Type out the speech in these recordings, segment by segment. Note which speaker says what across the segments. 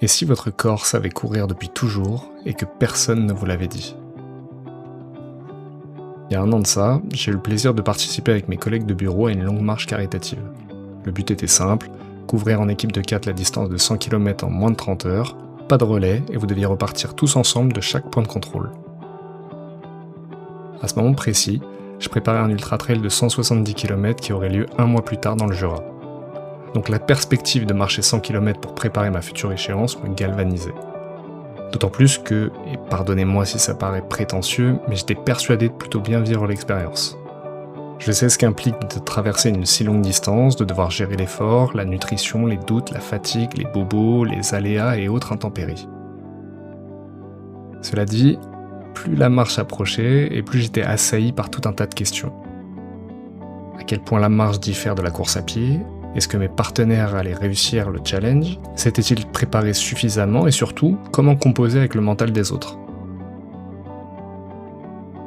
Speaker 1: Et si votre corps savait courir depuis toujours et que personne ne vous l'avait dit? Il y a 1 an de ça, j'ai eu le plaisir de participer avec mes collègues de bureau à une longue marche caritative. Le but était simple, couvrir en équipe de 4 la distance de 100 km en moins de 30 heures, pas de relais et vous deviez repartir tous ensemble de chaque point de contrôle. À ce moment précis, je préparais un ultra-trail de 170 km qui aurait lieu 1 mois plus tard dans le Jura. Donc la perspective de marcher 100 km pour préparer ma future échéance me galvanisait. D'autant plus que, et pardonnez-moi si ça paraît prétentieux, mais j'étais persuadé de plutôt bien vivre l'expérience. Je sais ce qu'implique de traverser une si longue distance, de devoir gérer l'effort, la nutrition, les doutes, la fatigue, les bobos, les aléas et autres intempéries. Cela dit, plus la marche approchait et plus j'étais assailli par tout un tas de questions. À quel point la marche diffère de la course à pied? Est-ce que mes partenaires allaient réussir le challenge? S'étaient-ils préparés suffisamment? Et surtout, comment composer avec le mental des autres?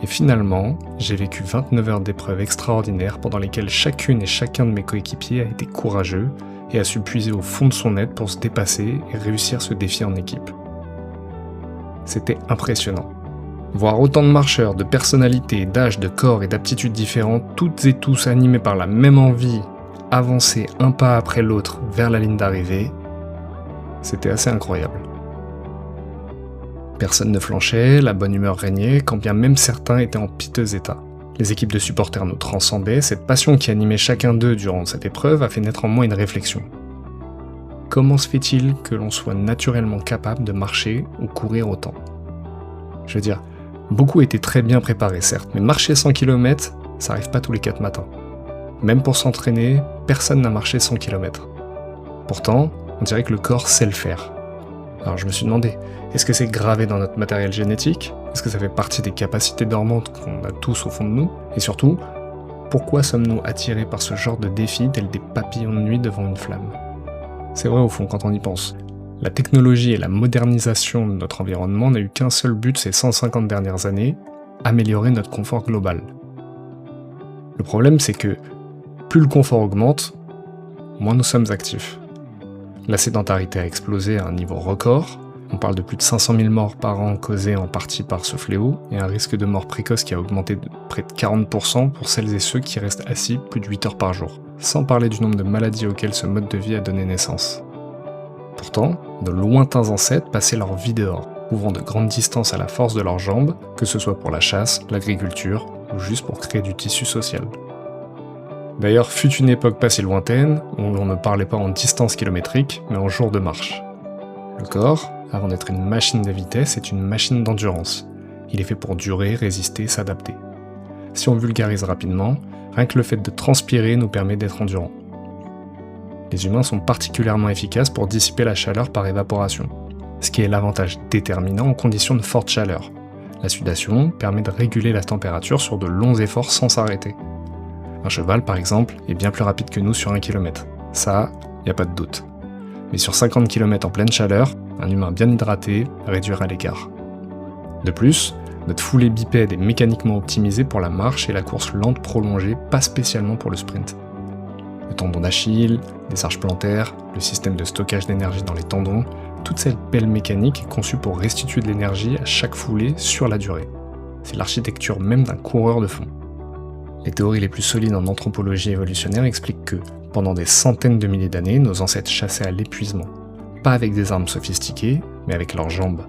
Speaker 1: Et finalement, j'ai vécu 29 heures d'épreuves extraordinaires pendant lesquelles chacune et chacun de mes coéquipiers a été courageux et a su puiser au fond de son être pour se dépasser et réussir ce défi en équipe. C'était impressionnant. Voir autant de marcheurs, de personnalités, d'âges, de corps et d'aptitudes différentes, toutes et tous animés par la même envie, avancer un pas après l'autre vers la ligne d'arrivée, c'était assez incroyable. Personne ne flanchait, la bonne humeur régnait, quand bien même certains étaient en piteux état. Les équipes de supporters nous transcendaient, cette passion qui animait chacun d'eux durant cette épreuve a fait naître en moi une réflexion. Comment se fait-il que l'on soit naturellement capable de marcher ou courir autant? Je veux dire, beaucoup étaient très bien préparés certes, mais marcher 100 km, ça arrive pas tous les 4 matins. Même pour s'entraîner, personne n'a marché 100 km. Pourtant, on dirait que le corps sait le faire. Alors je me suis demandé, est-ce que c'est gravé dans notre matériel génétique? Est-ce que ça fait partie des capacités dormantes qu'on a tous au fond de nous? Et surtout, pourquoi sommes-nous attirés par ce genre de défi tels des papillons de nuit devant une flamme? C'est vrai au fond quand on y pense. La technologie et la modernisation de notre environnement n'a eu qu'un seul but ces 150 dernières années, améliorer notre confort global. Le problème c'est que plus le confort augmente, moins nous sommes actifs. La sédentarité a explosé à un niveau record, on parle de plus de 500 000 morts par an causées en partie par ce fléau, et un risque de mort précoce qui a augmenté de près de 40% pour celles et ceux qui restent assis plus de 8 heures par jour, sans parler du nombre de maladies auxquelles ce mode de vie a donné naissance. Pourtant, de lointains ancêtres passaient leur vie dehors, couvrant de grandes distances à la force de leurs jambes, que ce soit pour la chasse, l'agriculture, ou juste pour créer du tissu social. D'ailleurs, fut une époque pas si lointaine, où l'on ne parlait pas en distance kilométrique, mais en jours de marche. Le corps, avant d'être une machine de vitesse, est une machine d'endurance. Il est fait pour durer, résister, s'adapter. Si on vulgarise rapidement, rien que le fait de transpirer nous permet d'être endurant. Les humains sont particulièrement efficaces pour dissiper la chaleur par évaporation, ce qui est l'avantage déterminant en conditions de forte chaleur. La sudation permet de réguler la température sur de longs efforts sans s'arrêter. Un cheval, par exemple, est bien plus rapide que nous sur 1 km. Ça, y a pas de doute. Mais sur 50 km en pleine chaleur, un humain bien hydraté réduira l'écart. De plus, notre foulée bipède est mécaniquement optimisée pour la marche et la course lente prolongée, pas spécialement pour le sprint. Le tendon d'Achille, les arches plantaires, le système de stockage d'énergie dans les tendons, toute cette belle mécanique est conçue pour restituer de l'énergie à chaque foulée sur la durée. C'est l'architecture même d'un coureur de fond. Les théories les plus solides en anthropologie évolutionnaire expliquent que, pendant des centaines de milliers d'années, nos ancêtres chassaient à l'épuisement. Pas avec des armes sophistiquées, mais avec leurs jambes.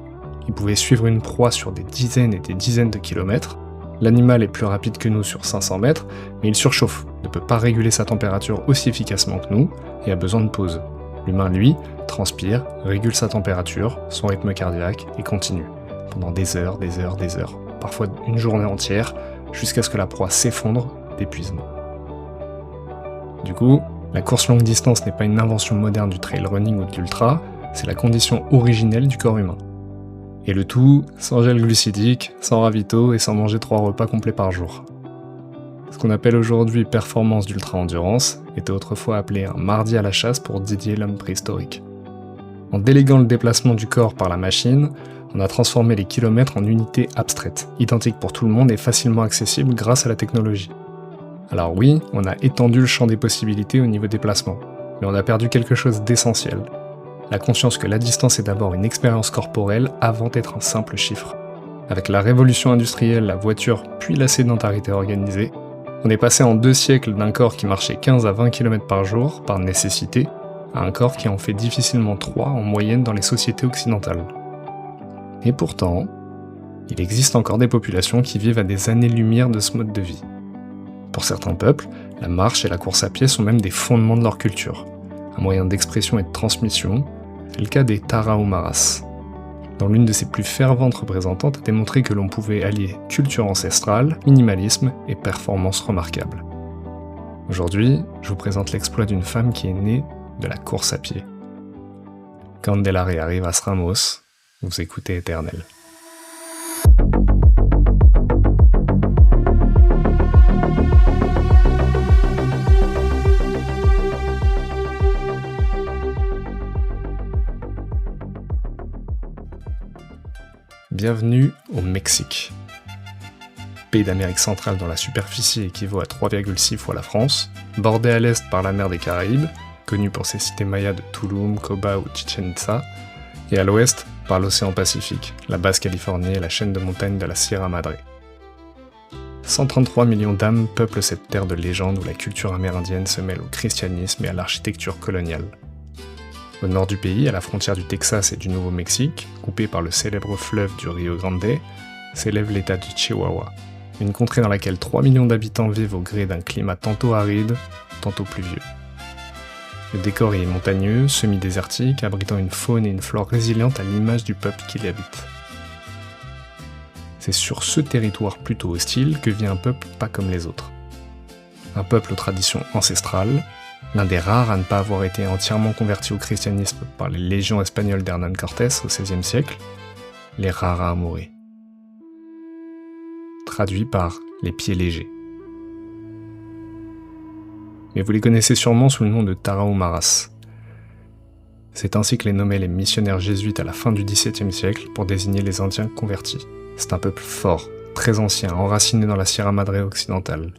Speaker 1: Ils pouvaient suivre une proie sur des dizaines et des dizaines de kilomètres. L'animal est plus rapide que nous sur 500 mètres, mais il surchauffe, ne peut pas réguler sa température aussi efficacement que nous, et a besoin de pause. L'humain, lui, transpire, régule sa température, son rythme cardiaque, et continue, pendant des heures, parfois une journée entière, jusqu'à ce que la proie s'effondre d'épuisement. Du coup, la course longue distance n'est pas une invention moderne du trail running ou de l'ultra, c'est la condition originelle du corps humain. Et le tout sans gel glucidique, sans ravito et sans manger 3 repas complets par jour. Ce qu'on appelle aujourd'hui performance d'ultra-endurance était autrefois appelé un mardi à la chasse pour Didier l'homme préhistorique. En déléguant le déplacement du corps par la machine, on a transformé les kilomètres en unités abstraites, identiques pour tout le monde et facilement accessibles grâce à la technologie. Alors oui, on a étendu le champ des possibilités au niveau déplacement, mais on a perdu quelque chose d'essentiel, la conscience que la distance est d'abord une expérience corporelle avant d'être un simple chiffre. Avec la révolution industrielle, la voiture, puis la sédentarité organisée, on est passé en 2 siècles d'un corps qui marchait 15 à 20 km par jour, par nécessité, à un corps qui en fait difficilement 3 en moyenne dans les sociétés occidentales. Et pourtant, il existe encore des populations qui vivent à des années-lumière de ce mode de vie. Pour certains peuples, la marche et la course à pied sont même des fondements de leur culture, un moyen d'expression et de transmission, c'est le cas des Tarahumaras. Dans l'une de ses plus ferventes représentantes, a démontré que l'on pouvait allier culture ancestrale, minimalisme et performance remarquable. Aujourd'hui, je vous présente l'exploit d'une femme qui est née de la course à pied. Candelaria Rivas Ramos, vous écoutez Éternel. Bienvenue au Mexique. Pays d'Amérique centrale dont la superficie équivaut à 3,6 fois la France, bordé à l'est par la mer des Caraïbes, connue pour ses cités mayas de Tulum, Coba ou Chichen Itza, et à l'ouest par l'océan Pacifique, la Basse-Californie et la chaîne de montagnes de la Sierra Madre. 133 millions d'âmes peuplent cette terre de légende où la culture amérindienne se mêle au christianisme et à l'architecture coloniale. Au nord du pays, à la frontière du Texas et du Nouveau-Mexique, coupé par le célèbre fleuve du Rio Grande, s'élève l'état du Chihuahua, une contrée dans laquelle 3 millions d'habitants vivent au gré d'un climat tantôt aride, tantôt pluvieux. Le décor y est montagneux, semi-désertique, abritant une faune et une flore résilientes à l'image du peuple qui y habite. C'est sur ce territoire plutôt hostile que vit un peuple pas comme les autres. Un peuple aux traditions ancestrales, l'un des rares à ne pas avoir été entièrement converti au christianisme par les légions espagnoles d'Hernán Cortés au XVIe siècle, les Rarámuri. Traduit par les pieds légers. Mais vous les connaissez sûrement sous le nom de Tarahumaras. C'est ainsi que les nommaient les missionnaires jésuites à la fin du XVIIe siècle pour désigner les Indiens convertis. C'est un peuple fort, très ancien, enraciné dans la Sierra Madre occidentale.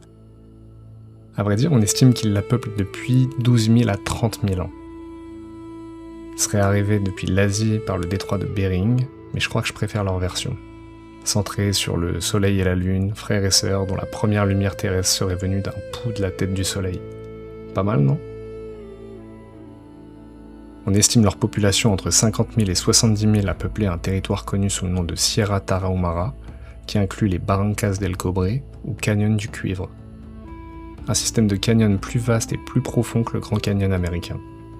Speaker 1: À vrai dire, on estime qu'ils la peuplent depuis 12 000 à 30 000 ans. Ils seraient arrivés depuis l'Asie par le détroit de Bering, mais je crois que je préfère leur version. Centrée sur le soleil et la lune, frères et sœurs dont la première lumière terrestre serait venue d'un pouls de la tête du soleil. Pas mal, non ? On estime leur population entre 50 000 et 70 000 à peupler un territoire connu sous le nom de Sierra Tarahumara, qui inclut les Barrancas del Cobre ou Canyon du Cuivre. Un système de canyons plus vaste et plus profond que le Grand Canyon américain.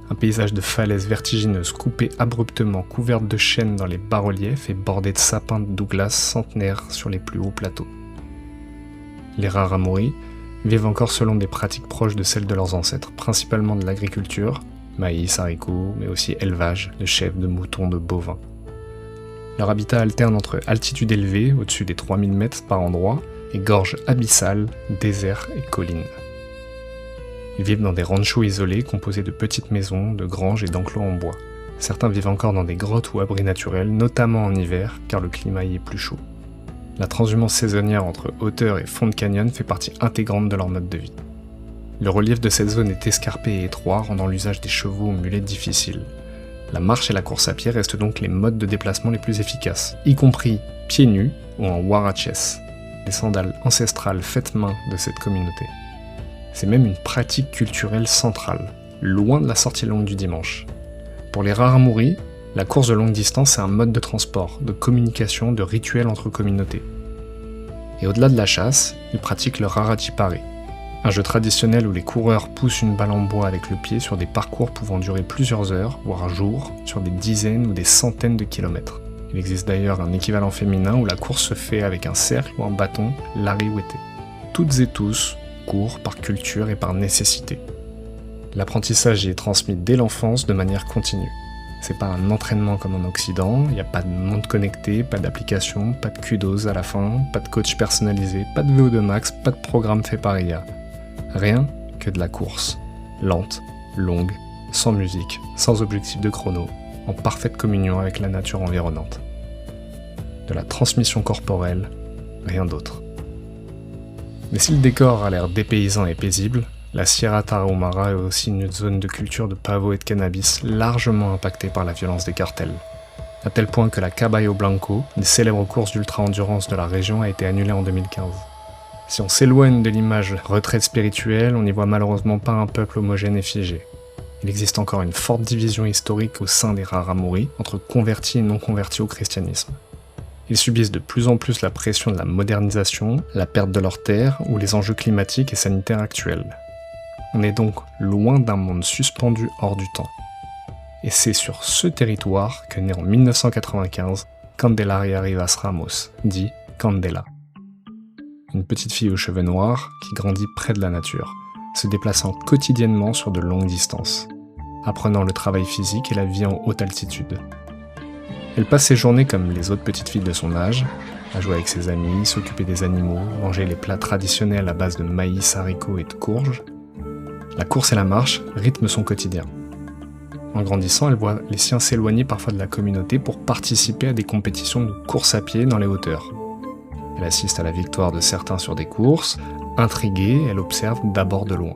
Speaker 1: Un paysage de falaises vertigineuses coupées abruptement, couvertes de chênes dans les bas-reliefs et bordées de sapins de Douglas centenaires sur les plus hauts plateaux. Les Rarámuri vivent encore selon des pratiques proches de celles de leurs ancêtres, principalement de l'agriculture, maïs, haricots, mais aussi élevage de chèvres, de moutons, de bovins. Leur habitat alterne entre altitude élevée, au-dessus des 3000 mètres par endroit, et gorges abyssales, déserts et collines. Ils vivent dans des ranchos isolés composés de petites maisons, de granges et d'enclos en bois. Certains vivent encore dans des grottes ou abris naturels, notamment en hiver, car le climat y est plus chaud. La transhumance saisonnière entre hauteur et fond de canyon fait partie intégrante de leur mode de vie. Le relief de cette zone est escarpé et étroit, rendant l'usage des chevaux ou mulets difficile. La marche et la course à pied restent donc les modes de déplacement les plus efficaces, y compris pieds nus ou en huaraches, les sandales ancestrales faites main de cette communauté. C'est même une pratique culturelle centrale, loin de la sortie longue du dimanche. Pour les Rarámuri, la course de longue distance est un mode de transport, de communication, de rituel entre communautés. Et au-delà de la chasse, ils pratiquent le Rarachipare, un jeu traditionnel où les coureurs poussent une balle en bois avec le pied sur des parcours pouvant durer plusieurs heures, voire jours, sur des dizaines ou des centaines de kilomètres. Il existe d'ailleurs un équivalent féminin où la course se fait avec un cercle ou un bâton, l'ariwete. Toutes et tous courent par culture et par nécessité. L'apprentissage y est transmis dès l'enfance de manière continue. C'est pas un entraînement comme en Occident, il n'y a pas de montre connectée, pas d'application, pas de kudos à la fin, pas de coach personnalisé, pas de VO2 max, pas de programme fait par IA. Rien que de la course. Lente, longue, sans musique, sans objectif de chrono, en parfaite communion avec la nature environnante. De la transmission corporelle, rien d'autre. Mais si le décor a l'air dépaysant et paisible, La Sierra Tarahumara est aussi une zone de culture de pavot et de cannabis largement impactée par la violence des cartels. À tel point que la Caballo Blanco, une célèbre course d'ultra-endurance de la région, a été annulée en 2015. Si on s'éloigne de l'image retraite spirituelle, on n'y voit malheureusement pas un peuple homogène et figé. Il existe encore une forte division historique au sein des Raramuri entre convertis et non convertis au christianisme. Ils subissent de plus en plus la pression de la modernisation, la perte de leurs terres ou les enjeux climatiques et sanitaires actuels. On est donc loin d'un monde suspendu hors du temps. Et c'est sur ce territoire que naît en 1995 Candelaria Rivas Ramos, dit Candela. Une petite fille aux cheveux noirs qui grandit près de la nature, se déplaçant quotidiennement sur de longues distances, apprenant le travail physique et la vie en haute altitude. Elle passe ses journées comme les autres petites filles de son âge, à jouer avec ses amis, s'occuper des animaux, manger les plats traditionnels à base de maïs, haricots et de courges. La course et la marche rythment son quotidien. En grandissant, elle voit les siens s'éloigner parfois de la communauté pour participer à des compétitions de course à pied dans les hauteurs. Elle assiste à la victoire de certains sur des courses. Intriguée, elle observe d'abord de loin.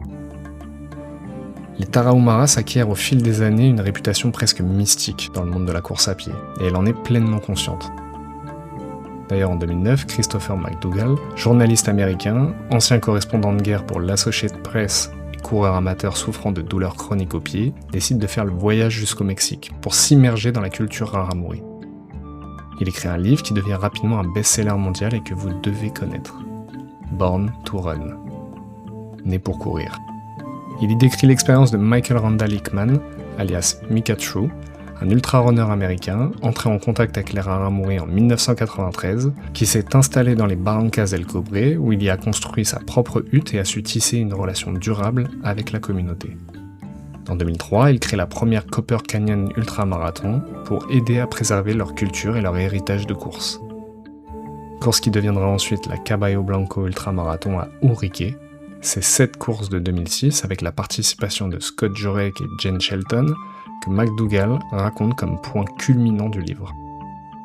Speaker 1: Les Tarahumaras s'acquièrent au fil des années une réputation presque mystique dans le monde de la course à pied, et elle en est pleinement consciente. D'ailleurs, en 2009, Christopher McDougall, journaliste américain, ancien correspondant de guerre pour l'Associated Press et coureur amateur souffrant de douleurs chroniques aux pieds, décide de faire le voyage jusqu'au Mexique pour s'immerger dans la culture Raramuri. Il écrit un livre qui devient rapidement un best-seller mondial et que vous devez connaître. Born to Run. Né pour courir. Il y décrit l'expérience de Michael Randall Hickman, alias Mika True, un ultra-runner américain entré en contact avec les Raramuri en 1993, qui s'est installé dans les Barrancas del Cobre où il y a construit sa propre hutte et a su tisser une relation durable avec la communauté. En 2003, il crée la première Copper Canyon Ultramarathon pour aider à préserver leur culture et leur héritage de course. Course qui deviendra ensuite la Caballo Blanco Ultramarathon à Urique. C'est cette course de 2006, avec la participation de Scott Jurek et Jen Shelton, que McDougall raconte comme point culminant du livre.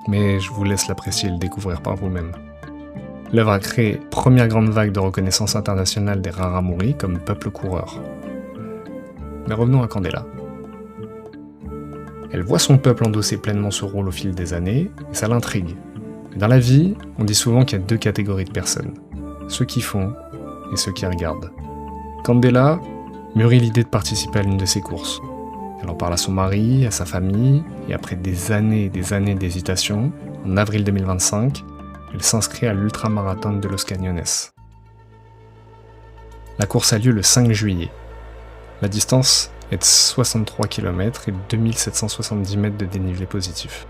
Speaker 1: Mais je vous laisse l'apprécier et le découvrir par vous-même. L'œuvre a créé la première grande vague de reconnaissance internationale des Raramuri comme peuple coureur. Mais revenons à Candela. Elle voit son peuple endosser pleinement ce rôle au fil des années, et ça l'intrigue. Dans la vie, on dit souvent qu'il y a deux catégories de personnes, ceux qui font et ceux qui regardent. Candela mûrit l'idée de participer à l'une de ces courses. Elle en parle à son mari, à sa famille, et après des années et des années d'hésitation, en avril 2025, elle s'inscrit à l'ultramarathon de Los Cañones. La course a lieu le 5 juillet. La distance est de 63 km et 2770 mètres de dénivelé positif.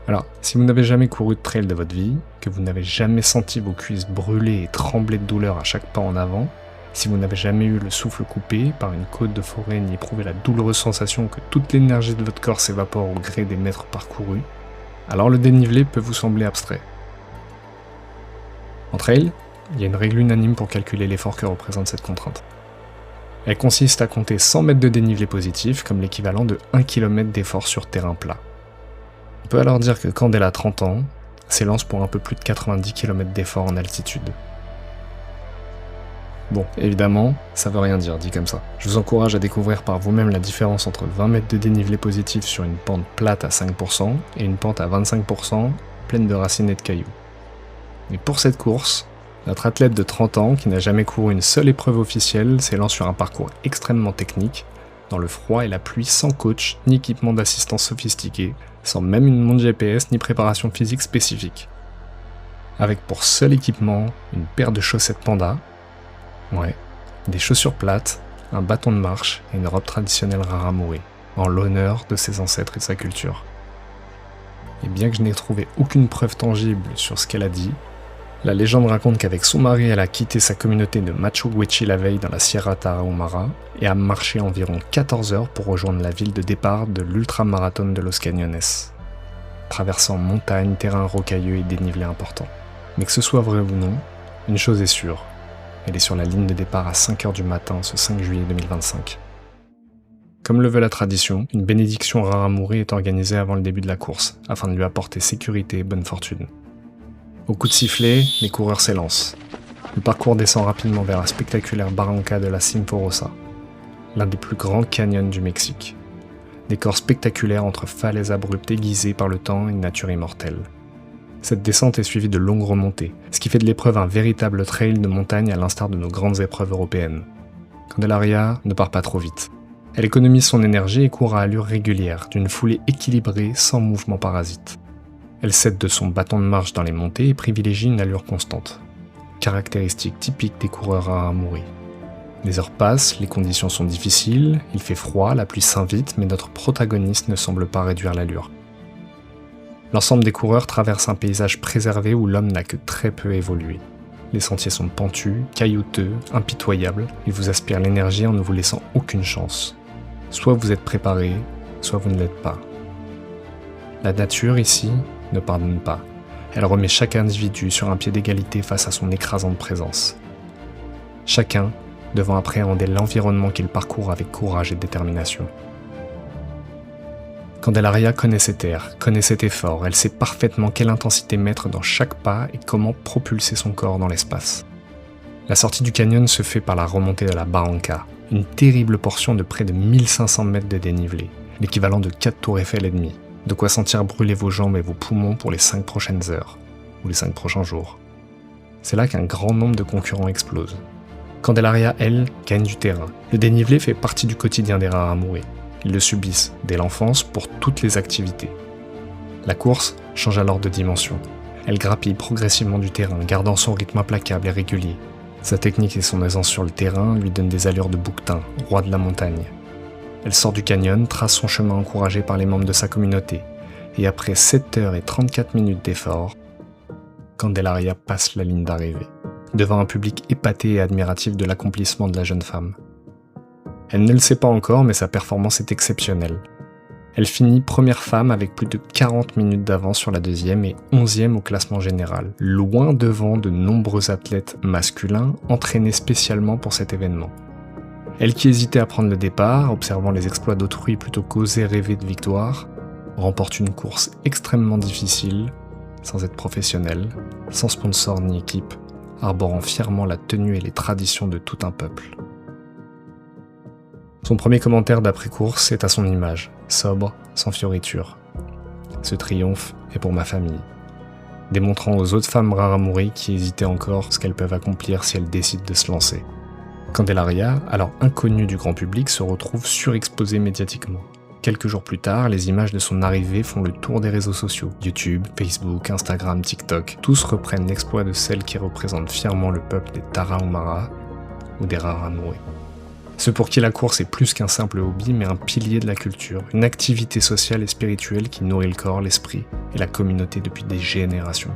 Speaker 1: Alors, si vous n'avez jamais couru de trail de votre vie, que vous n'avez jamais senti vos cuisses brûler et trembler de douleur à chaque pas en avant, si vous n'avez jamais eu le souffle coupé par une côte de forêt ni éprouvé la douloureuse sensation que toute l'énergie de votre corps s'évapore au gré des mètres parcourus, alors le dénivelé peut vous sembler abstrait. En trail, il y a une règle unanime pour calculer l'effort que représente cette contrainte. Elle consiste à compter 100 mètres de dénivelé positif comme l'équivalent de 1 km d'effort sur terrain plat. On peut alors dire que Candela a 30 ans, s'élance pour un peu plus de 90 km d'effort en altitude. Bon, évidemment, ça veut rien dire dit comme ça. Je vous encourage à découvrir par vous-même la différence entre 20 mètres de dénivelé positif sur une pente plate à 5% et une pente à 25% pleine de racines et de cailloux. Mais pour cette course, notre athlète de 30 ans, qui n'a jamais couru une seule épreuve officielle, s'élance sur un parcours extrêmement technique, dans le froid et la pluie, sans coach ni équipement d'assistance sophistiqué, sans même une montre GPS ni préparation physique spécifique. Avec pour seul équipement une paire de chaussettes panda, des chaussures plates, un bâton de marche et une robe traditionnelle Raramuri, en l'honneur de ses ancêtres et de sa culture. Et bien que je n'ai trouvé aucune preuve tangible sur ce qu'elle a dit, la légende raconte qu'avec son mari, elle a quitté sa communauté de Machu Picchu la veille dans la Sierra Tarahumara et a marché environ 14 heures pour rejoindre la ville de départ de l'ultramarathon de Los Cañones, traversant montagnes, terrains rocailleux et dénivelés importants. Mais que ce soit vrai ou non, une chose est sûre, elle est sur la ligne de départ à 5 heures du matin ce 5 juillet 2025. Comme le veut la tradition, une bénédiction Raramuri est organisée avant le début de la course, afin de lui apporter sécurité et bonne fortune. Au coup de sifflet, les coureurs s'élancent. Le parcours descend rapidement vers la spectaculaire barranca de la Cimporosa, l'un des plus grands canyons du Mexique. Décor spectaculaire entre falaises abruptes aiguisées par le temps et une nature immortelle. Cette descente est suivie de longues remontées, ce qui fait de l'épreuve un véritable trail de montagne à l'instar de nos grandes épreuves européennes. Candelaria ne part pas trop vite. Elle économise son énergie et court à allure régulière, d'une foulée équilibrée sans mouvement parasite. Elle cède de son bâton de marche dans les montées et privilégie une allure constante. Caractéristique typique des coureurs Raramuri. Les heures passent, les conditions sont difficiles, il fait froid, la pluie s'invite, mais notre protagoniste ne semble pas réduire l'allure. L'ensemble des coureurs traverse un paysage préservé où l'homme n'a que très peu évolué. Les sentiers sont pentus, caillouteux, impitoyables, ils vous aspirent l'énergie en ne vous laissant aucune chance. Soit vous êtes préparé, soit vous ne l'êtes pas. La nature ici ne pardonne pas. Elle remet chaque individu sur un pied d'égalité face à son écrasante présence. Chacun devant appréhender l'environnement qu'il parcourt avec courage et détermination. Candelaria connaît ses terres, connaît cet effort, elle sait parfaitement quelle intensité mettre dans chaque pas et comment propulser son corps dans l'espace. La sortie du canyon se fait par la remontée de la barranca, une terrible portion de près de 1500 mètres de dénivelé, l'équivalent de 4 tours Eiffel et demi, de quoi sentir brûler vos jambes et vos poumons pour les 5 prochaines heures, ou les 5 prochains jours. C'est là qu'un grand nombre de concurrents explosent. Candelaria, elle, gagne du terrain. Le dénivelé fait partie du quotidien des Raramuri. Ils le subissent dès l'enfance pour toutes les activités. La course change alors de dimension. Elle grappille progressivement du terrain, gardant son rythme implacable et régulier. Sa technique et son aisance sur le terrain lui donnent des allures de bouquetin, roi de la montagne. Elle sort du canyon, trace son chemin encouragée par les membres de sa communauté, et après 7 heures et 34 minutes d'effort, Candelaria passe la ligne d'arrivée, devant un public épaté et admiratif de l'accomplissement de la jeune femme. Elle ne le sait pas encore, mais sa performance est exceptionnelle. Elle finit première femme avec plus de 40 minutes d'avance sur la deuxième et 11e au classement général, loin devant de nombreux athlètes masculins entraînés spécialement pour cet événement. Elle qui hésitait à prendre le départ, observant les exploits d'autrui plutôt qu'oser rêver de victoire, remporte une course extrêmement difficile, sans être professionnelle, sans sponsor ni équipe, arborant fièrement la tenue et les traditions de tout un peuple. Son premier commentaire d'après-course est à son image, sobre, sans fioriture. Ce triomphe est pour ma famille, démontrant aux autres femmes Raramuri qui hésitaient encore ce qu'elles peuvent accomplir si elles décident de se lancer. Candelaria, alors inconnue du grand public, se retrouve surexposée médiatiquement. Quelques jours plus tard, les images de son arrivée font le tour des réseaux sociaux. YouTube, Facebook, Instagram, TikTok, tous reprennent l'exploit de celle qui représente fièrement le peuple des Tarahumara ou des Raramuri. Ceux pour qui la course est plus qu'un simple hobby, mais un pilier de la culture, une activité sociale et spirituelle qui nourrit le corps, l'esprit et la communauté depuis des générations.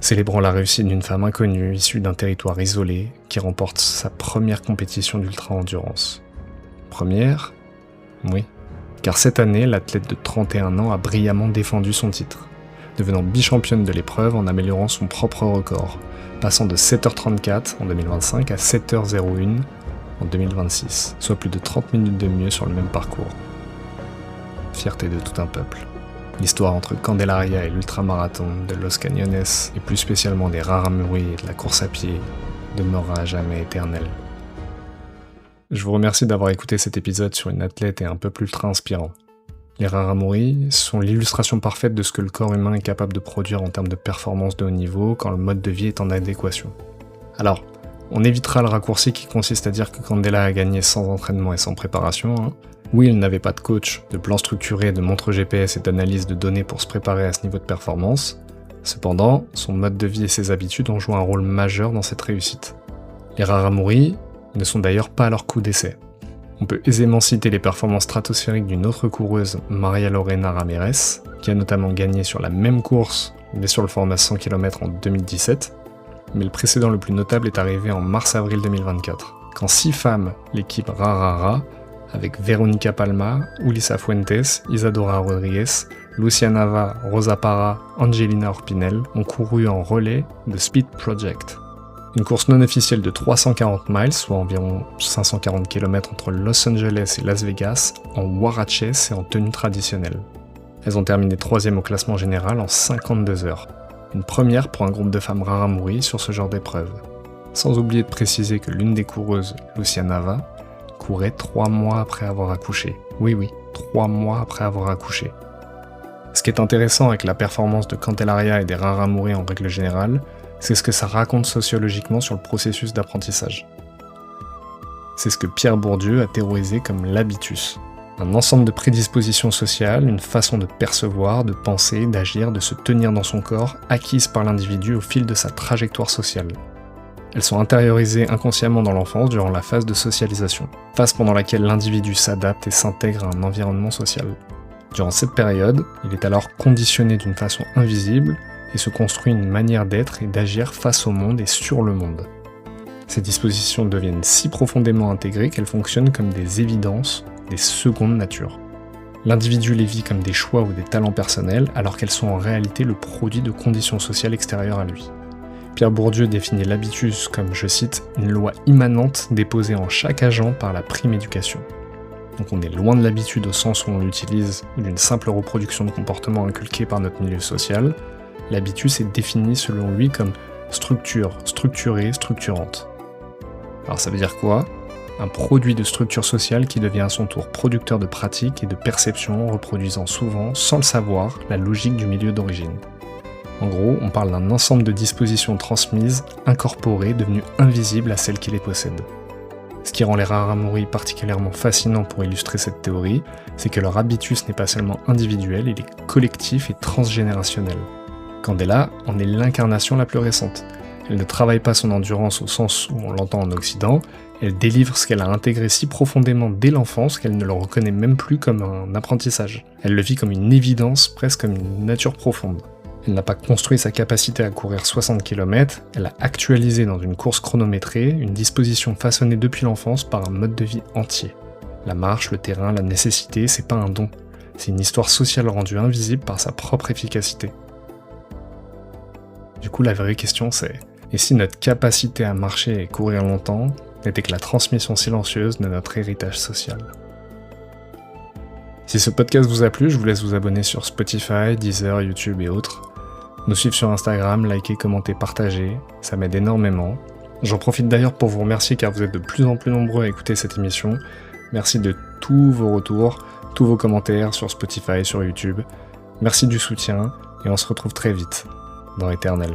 Speaker 1: Célébrant la réussite d'une femme inconnue, issue d'un territoire isolé, qui remporte sa première compétition d'ultra-endurance. Première ? Oui. Car cette année, l'athlète de 31 ans a brillamment défendu son titre, devenant bichampionne de l'épreuve en améliorant son propre record, passant de 7h34 en 2025 à 7h01 en 2026, soit plus de 30 minutes de mieux sur le même parcours. Fierté de tout un peuple. L'histoire entre Candelaria et l'ultramarathon de Los Cañones, et plus spécialement des Raramuri et de la course à pied, demeurera à jamais éternelle. Je vous remercie d'avoir écouté cet épisode sur une athlète et un peuple ultra inspirant. Les Raramuri sont l'illustration parfaite de ce que le corps humain est capable de produire en termes de performance de haut niveau quand le mode de vie est en adéquation. Alors, on évitera le raccourci qui consiste à dire que Candela a gagné sans entraînement et sans préparation. Oui, elle n'avait pas de coach, de plan structuré, de montre GPS et d'analyse de données pour se préparer à ce niveau de performance. Cependant, son mode de vie et ses habitudes ont joué un rôle majeur dans cette réussite. Les Raramuri ne sont d'ailleurs pas à leur coup d'essai. On peut aisément citer les performances stratosphériques d'une autre coureuse, Maria Lorena Ramirez, qui a notamment gagné sur la même course, mais sur le format 100 km en 2017, mais le précédent le plus notable est arrivé en mars-avril 2024, quand 6 femmes, l'équipe Rarara, avec Veronica Palma, Ulissa Fuentes, Isadora Rodriguez, Lucia Nava, Rosa Parra, Angelina Orpinel, ont couru en relais de Speed Project. Une course non officielle de 340 miles, soit environ 540 km entre Los Angeles et Las Vegas, en huaraches et en tenue traditionnelle. Elles ont terminé 3e au classement général en 52 heures. Une première pour un groupe de femmes Raramuri sur ce genre d'épreuve. Sans oublier de préciser que l'une des coureuses, Lucia Nava, courait 3 mois après avoir accouché. Oui, 3 mois après avoir accouché. Ce qui est intéressant avec la performance de Candelaria et des Raramuri en règle générale, c'est ce que ça raconte sociologiquement sur le processus d'apprentissage. C'est ce que Pierre Bourdieu a théorisé comme l'habitus. Un ensemble de prédispositions sociales, une façon de percevoir, de penser, d'agir, de se tenir dans son corps, acquises par l'individu au fil de sa trajectoire sociale. Elles sont intériorisées inconsciemment dans l'enfance durant la phase de socialisation, phase pendant laquelle l'individu s'adapte et s'intègre à un environnement social. Durant cette période, il est alors conditionné d'une façon invisible et se construit une manière d'être et d'agir face au monde et sur le monde. Ces dispositions deviennent si profondément intégrées qu'elles fonctionnent comme des évidences, des secondes natures. L'individu les vit comme des choix ou des talents personnels alors qu'elles sont en réalité le produit de conditions sociales extérieures à lui. Pierre Bourdieu définit l'habitus comme, je cite, une loi immanente déposée en chaque agent par la prime éducation. Donc on est loin de l'habitude au sens où on l'utilise ou d'une simple reproduction de comportements inculqués par notre milieu social. L'habitus est défini selon lui comme structure, structurée, structurante. Alors ça veut dire quoi ? Un produit de structure sociale qui devient à son tour producteur de pratiques et de perceptions, reproduisant souvent, sans le savoir, la logique du milieu d'origine. En gros, on parle d'un ensemble de dispositions transmises, incorporées, devenues invisibles à celles qui les possèdent. Ce qui rend les Raramuri particulièrement fascinants pour illustrer cette théorie, c'est que leur habitus n'est pas seulement individuel, il est collectif et transgénérationnel. Candela en est l'incarnation la plus récente. Elle ne travaille pas son endurance au sens où on l'entend en Occident, elle délivre ce qu'elle a intégré si profondément dès l'enfance qu'elle ne le reconnaît même plus comme un apprentissage. Elle le vit comme une évidence, presque comme une nature profonde. Elle n'a pas construit sa capacité à courir 60 km, elle a actualisé dans une course chronométrée une disposition façonnée depuis l'enfance par un mode de vie entier. La marche, le terrain, la nécessité, c'est pas un don, c'est une histoire sociale rendue invisible par sa propre efficacité. Du coup, la vraie question c'est, et si notre capacité à marcher et courir longtemps n'était que la transmission silencieuse de notre héritage social ? Si ce podcast vous a plu, je vous laisse vous abonner sur Spotify, Deezer, YouTube et autres. Nous suivre sur Instagram, liker, commenter, partager, ça m'aide énormément. J'en profite d'ailleurs pour vous remercier car vous êtes de plus en plus nombreux à écouter cette émission. Merci de tous vos retours, tous vos commentaires sur Spotify, sur YouTube. Merci du soutien et on se retrouve très vite dans Éternel.